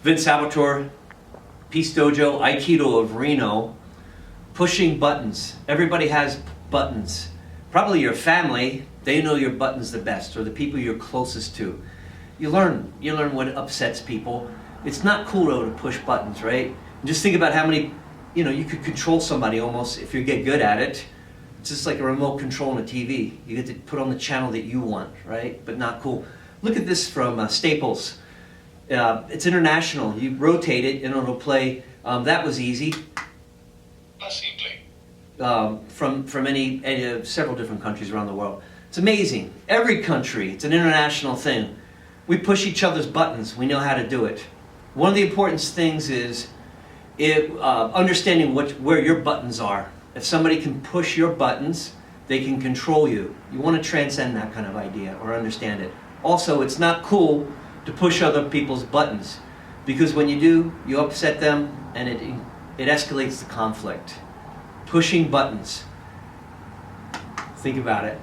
Vince Salvatore, Peace Dojo, Aikido of Reno, pushing buttons. Everybody has buttons. Probably your family, they know your buttons the best, or the people you're closest to. You learn what upsets people. It's not cool though to push buttons, right? And just think about how many, you could control somebody almost if you get good at it. It's just like a remote control on a TV. You get to put on the channel that you want, right? But not cool. Look at this from Staples. It's international. You rotate it and it'll play. That was easy. From several different countries around the world. It's amazing. Every country, it's an international thing. We push each other's buttons. We know how to do it. One of the important things is understanding where your buttons are. If somebody can push your buttons, they can control you. You want to transcend that kind of idea or understand it. Also, it's not cool to push other people's buttons, because when you do, you upset them and it escalates the conflict. Pushing buttons. Think about it.